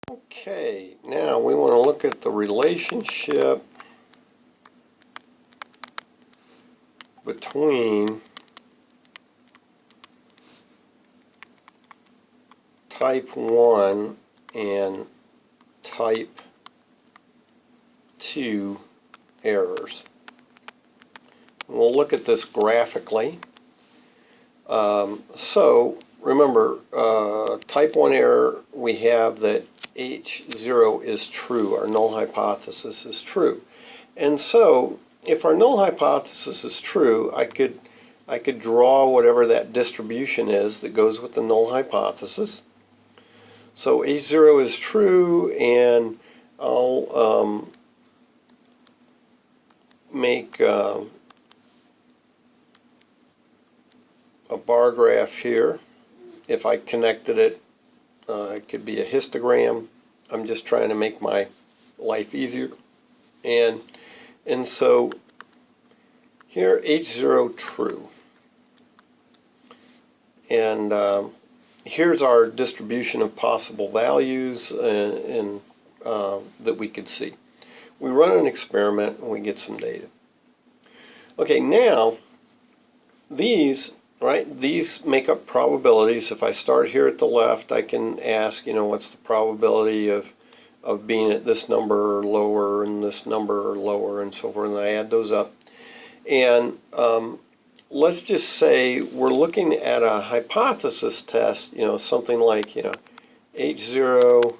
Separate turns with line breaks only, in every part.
Okay, now we want to look at the relationship between type 1 and type 2 errors. We'll look at this graphically. So remember, type 1 error, we have that H0 is true. Our null hypothesis is true. And so if our null hypothesis is true, I could draw whatever that distribution is that goes with the null hypothesis. So H0 is true, and I'll make a bar graph here. If I connected it, it could be a histogram. I'm just trying to make my life easier. And so here H0 true. And here's our distribution of possible values that we could see. We run an experiment and we get some data. Okay, now these make up probabilities. If I start here at the left, I can ask, what's the probability of being at this number or lower and this number or lower and so forth, and I add those up. And let's just say we're looking at a hypothesis test, something like, H0,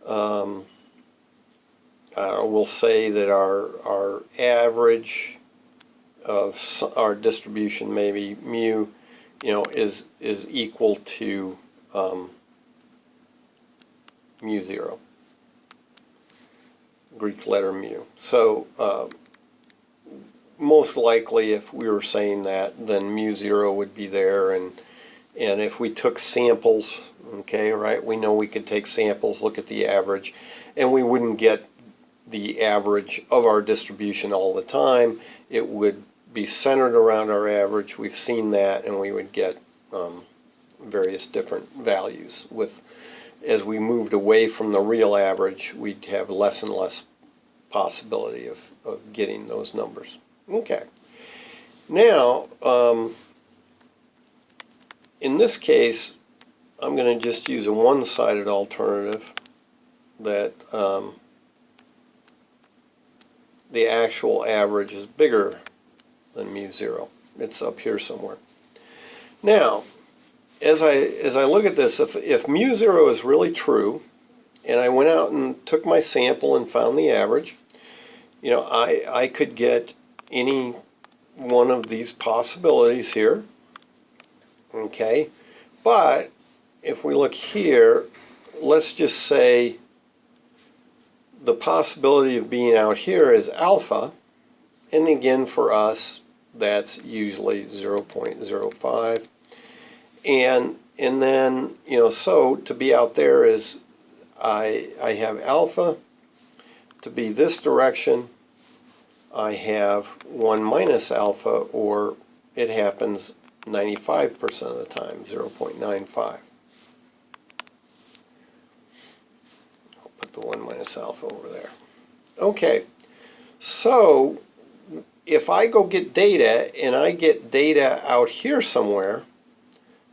I don't know, we'll say that our average of our distribution, maybe mu, is equal to mu 0, Greek letter mu. So most likely, if we were saying that, then mu 0 would be there, and if we took samples, okay, right, we know we could take samples, look at the average, and we wouldn't get the average of our distribution all the time. It would be centered around our average. We've seen that, and we would get various different values. As we moved away from the real average, we'd have less and less possibility of getting those numbers. Okay. Now, in this case, I'm going to just use a one-sided alternative that the actual average is bigger than mu 0. It's up here somewhere. Now, as I look at this, if mu 0 is really true, and I went out and took my sample and found the average, I could get any one of these possibilities here. Okay, but if we look here, let's just say the possibility of being out here is alpha, and again for us that's usually 0.05, and then so to be out there is I have alpha to be this direction, I have 1 minus alpha, or it happens 95% of the time, 0.95. I'll put the 1 minus alpha over there. Okay, so if I go get data, and I get data out here somewhere,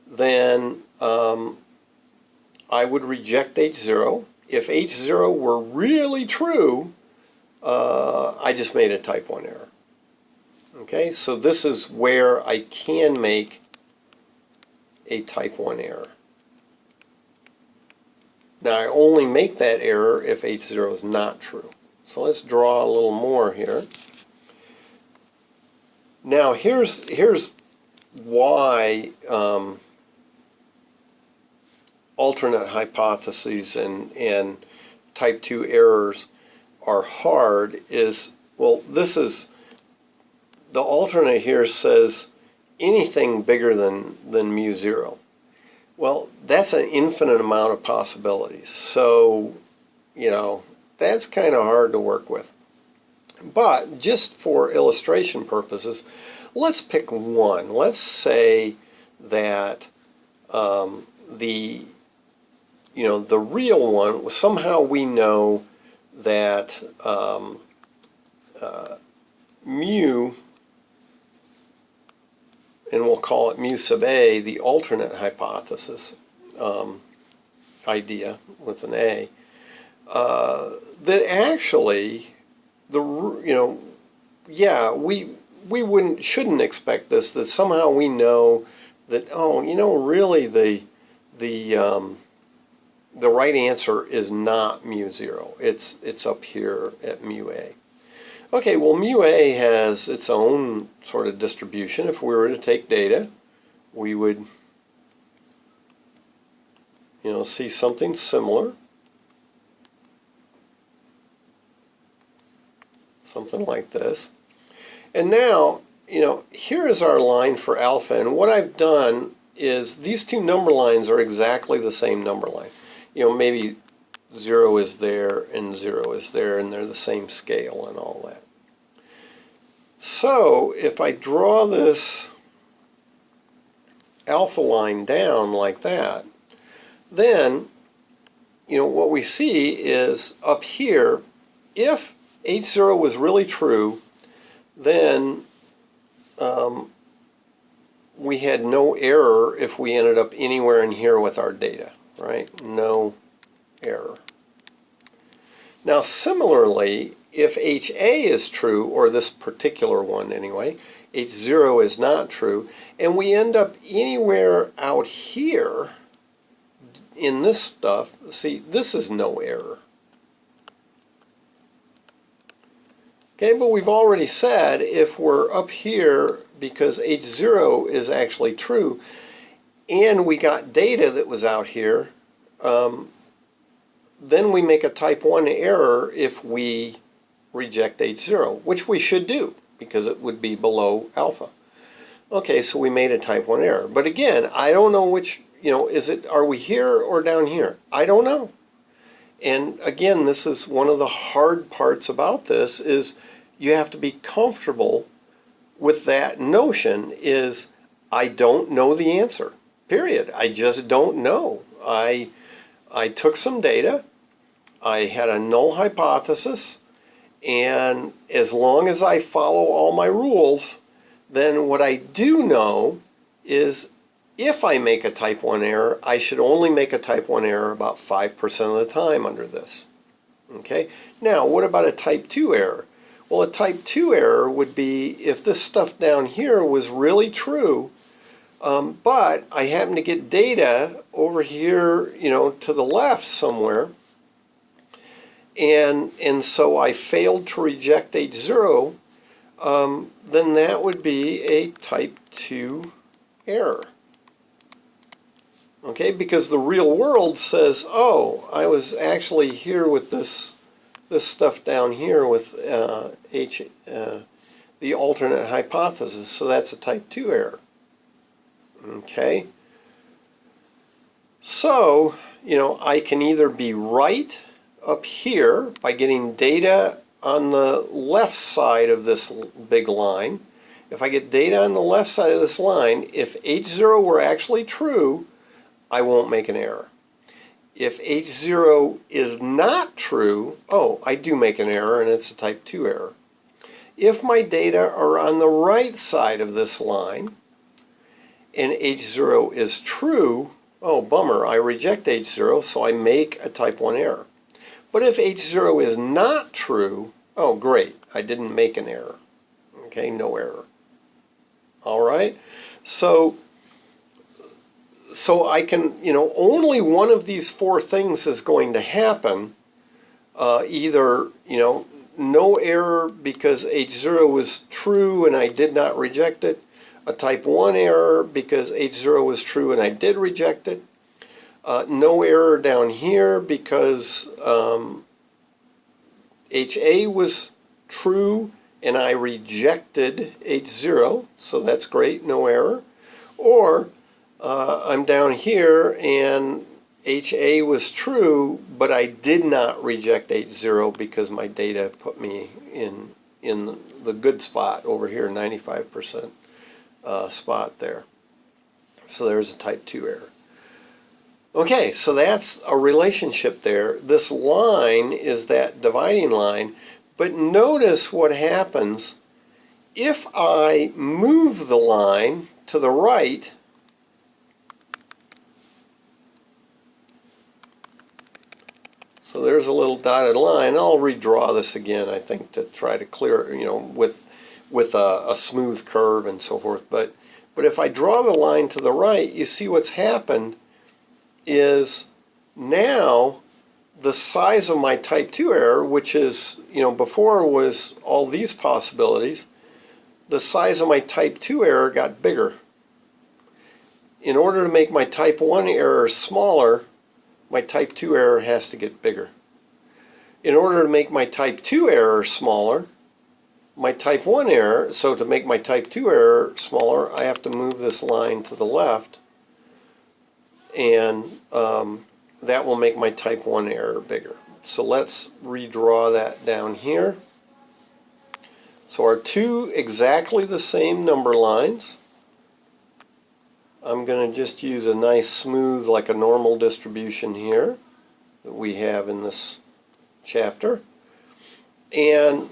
then I would reject H0. If H0 were really true, I just made a type 1 error. Okay, so this is where I can make a type 1 error. Now I only make that error if H0 is not true. So let's draw a little more here. Now here's why alternate hypotheses and type 2 errors are hard is, well, this is, the alternate here says anything bigger than mu 0. Well, that's an infinite amount of possibilities. So, that's kind of hard to work with. But just for illustration purposes, let's pick one. Let's say that the real one, somehow we know that mu, and we'll call it mu sub A, the alternate hypothesis idea with an A, that actually shouldn't expect this, that somehow we know that, really the right answer is not mu 0. It's up here at mu A. Okay, well, mu A has its own sort of distribution. If we were to take data, we would see something similar. Something like this. And now, here is our line for alpha, and what I've done is these two number lines are exactly the same number line. Maybe 0 is there and 0 is there, and they're the same scale and all that. So if I draw this alpha line down like that, then what we see is up here, if H0 was really true, then we had no error if we ended up anywhere in here with our data, right? No error. Now similarly, if HA is true, or this particular one anyway, H0 is not true, and we end up anywhere out here in this stuff, see, this is no error. Okay, but we've already said if we're up here because H0 is actually true and we got data that was out here, then we make a type 1 error if we reject H0, which we should do because it would be below alpha. Okay, so we made a type 1 error. But again, I don't know which, are we here or down here? I don't know. And again, this is one of the hard parts about this, is you have to be comfortable with that notion is I don't know the answer, period. I just don't know. I took some data, I had a null hypothesis, and as long as I follow all my rules, then what I do know is if I make a type 1 error, I should only make a type 1 error about 5% of the time under this. Okay? Now, what about a type 2 error? Well, a type 2 error would be if this stuff down here was really true, but I happen to get data over here, to the left somewhere, and so I failed to reject H0, then that would be a type 2 error. Okay, because the real world says, oh, I was actually here with this stuff down here with the alternate hypothesis, so that's a type 2 error. Okay, so I can either be right up here by getting data on the left side of this big line. If I get data on the left side of this line, if H0 were actually true, I won't make an error. If H0 is not true, oh, I do make an error, and it's a type 2 error. If my data are on the right side of this line, and H0 is true, oh, bummer, I reject H0, so I make a type 1 error. But if H0 is not true, oh, great, I didn't make an error. Okay, no error. All right, so I can, only one of these four things is going to happen. Either, no error because H0 was true and I did not reject it. A type 1 error because H0 was true and I did reject it. No error down here because HA was true and I rejected H0, so that's great, no error. Or I'm down here and HA was true, but I did not reject H0 because my data put me in the good spot over here, 95% spot there. So there's a type 2 error. Okay, so that's a relationship there. This line is that dividing line, but notice what happens if I move the line to the right. So there's a little dotted line. I'll redraw this again, I think, to try to clear, with a smooth curve and so forth. But if I draw the line to the right, you see what's happened is now the size of my type 2 error, which is, before was all these possibilities, the size of my type 2 error got bigger. In order to make my type 1 error smaller, my type 2 error has to get bigger. In order to make my type 2 error smaller, my type 1 error, so to make my type 2 error smaller, I have to move this line to the left, and that will make my type 1 error bigger. So let's redraw that down here. So our two exactly the same number lines. I'm going to just use a nice smooth, like a normal distribution here that we have in this chapter. And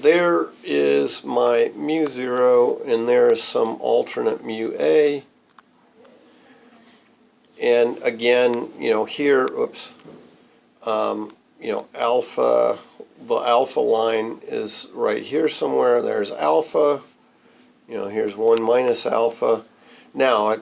there is my mu 0, and there is some alternate mu a. And again, here, oops, alpha, the alpha line is right here somewhere. There's alpha. Here's 1 minus alpha. Now,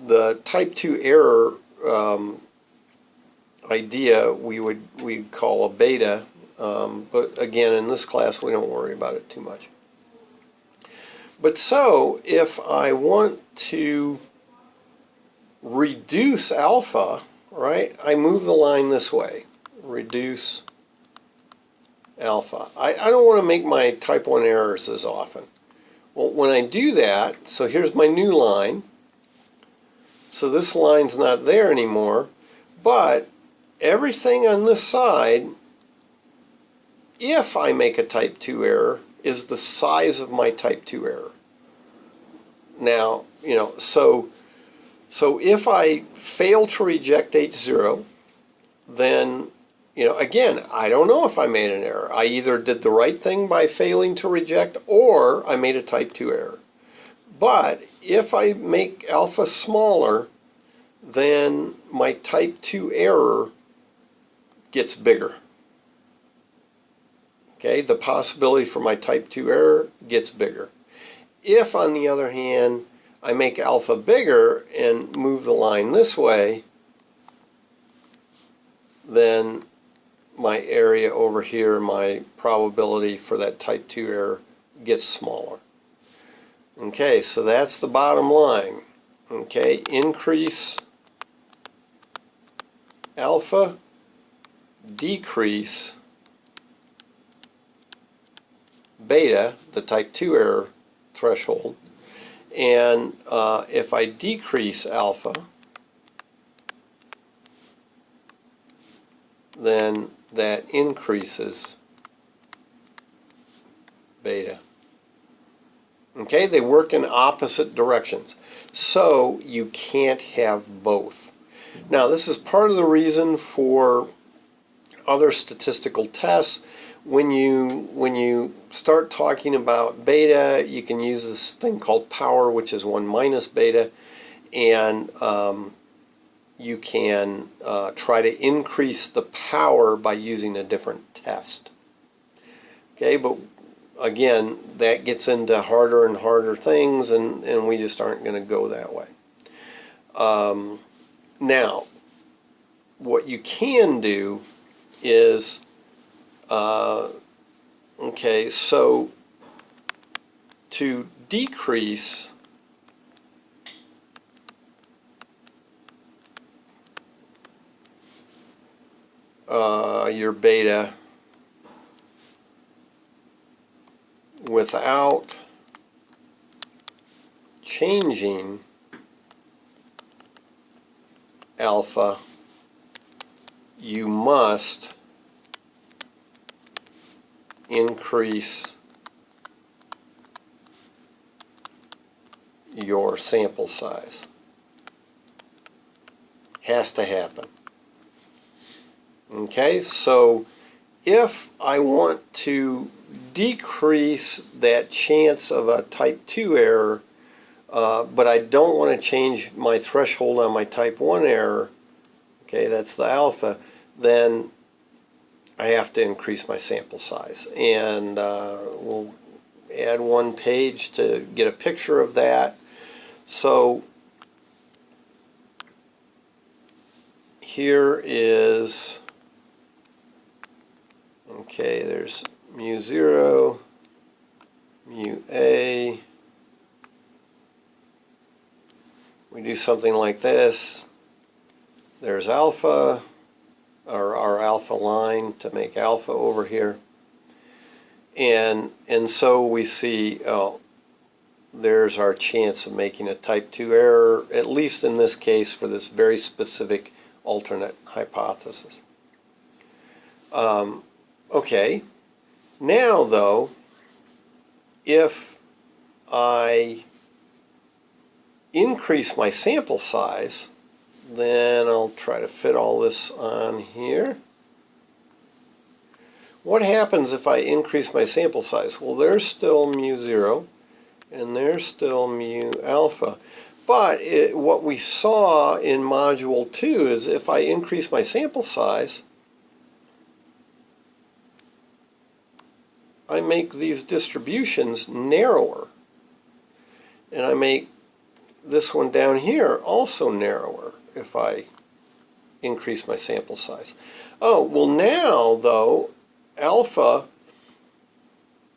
the type 2 error idea we'd call a beta, but again, in this class we don't worry about it too much. But so, if I want to reduce alpha, right, I move the line this way. Reduce alpha. I don't want to make my type 1 errors as often. Well, when I do that, so here's my new line. So this line's not there anymore, but everything on this side, if I make a type 2 error, is the size of my type 2 error. Now, so if I fail to reject H0, then, again, I don't know if I made an error. I either did the right thing by failing to reject, or I made a type 2 error. But if I make alpha smaller, then my type 2 error gets bigger. Okay, the possibility for my type 2 error gets bigger. If, on the other hand, I make alpha bigger and move the line this way, then my area over here, my probability for that type 2 error gets smaller. Okay, so that's the bottom line. Okay, increase alpha, decrease beta, the type 2 error threshold, and if I decrease alpha, then that increases beta. Okay, they work in opposite directions, so you can't have both. Now, this is part of the reason for other statistical tests. When you start talking about beta, you can use this thing called power, which is 1 minus beta, and you can try to increase the power by using a different test. Okay, but again, that gets into harder and harder things, and we just aren't going to go that way. Now, what you can do is, okay, so to decrease your beta without changing alpha, you must increase your sample size. has to happen. Okay, so if I want to decrease that chance of a type 2 error, but I don't want to change my threshold on my type 1 error, okay, that's the alpha, then I have to increase my sample size. And we'll add one page to get a picture of that. So here is, okay, there's mu0, mu-a. We do something like this. There's alpha, or our alpha line to make alpha over here. And so we see, oh, there's our chance of making a type 2 error, at least in this case for this very specific alternate hypothesis. Okay, now though, if I increase my sample size, then I'll try to fit all this on here. What happens if I increase my sample size? Well, there's still mu0 and there's still mu alpha. But what we saw in module 2 is if I increase my sample size, I make these distributions narrower. And I make this one down here also narrower if I increase my sample size. Oh, well now though, alpha,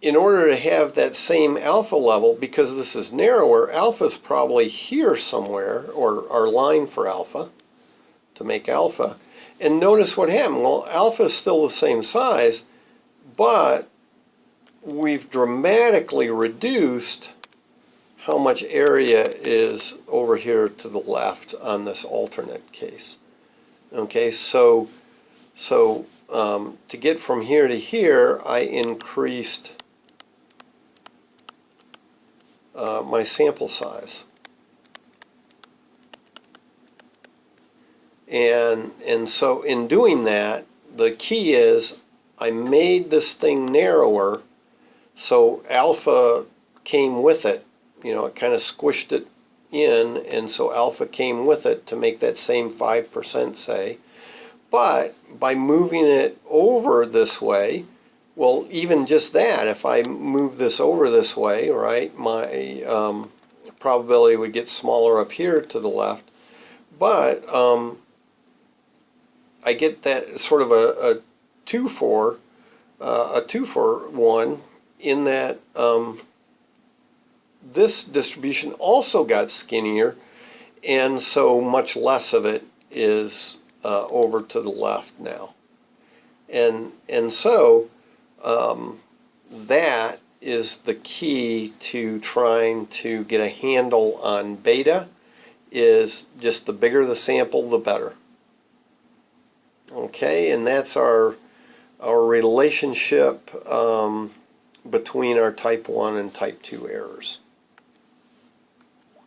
in order to have that same alpha level, because this is narrower, alpha is probably here somewhere, or our line for alpha, to make alpha. And notice what happened. Well, alpha is still the same size, but we've dramatically reduced how much area is over here to the left on this alternate case. Okay, so to get from here to here, I increased my sample size. And so in doing that, the key is I made this thing narrower, so alpha came with it. You know, it kind of squished it in, and so alpha came with it to make that same 5%, say. But by moving it over this way, well, even just that, if I move this over this way, right, my probability would get smaller up here to the left. But I get that sort of a 2 for 1 in that this distribution also got skinnier, and so much less of it is over to the left now. And so that is the key to trying to get a handle on beta, is just the bigger the sample, the better. Okay, and that's our relationship between our type 1 and type 2 errors.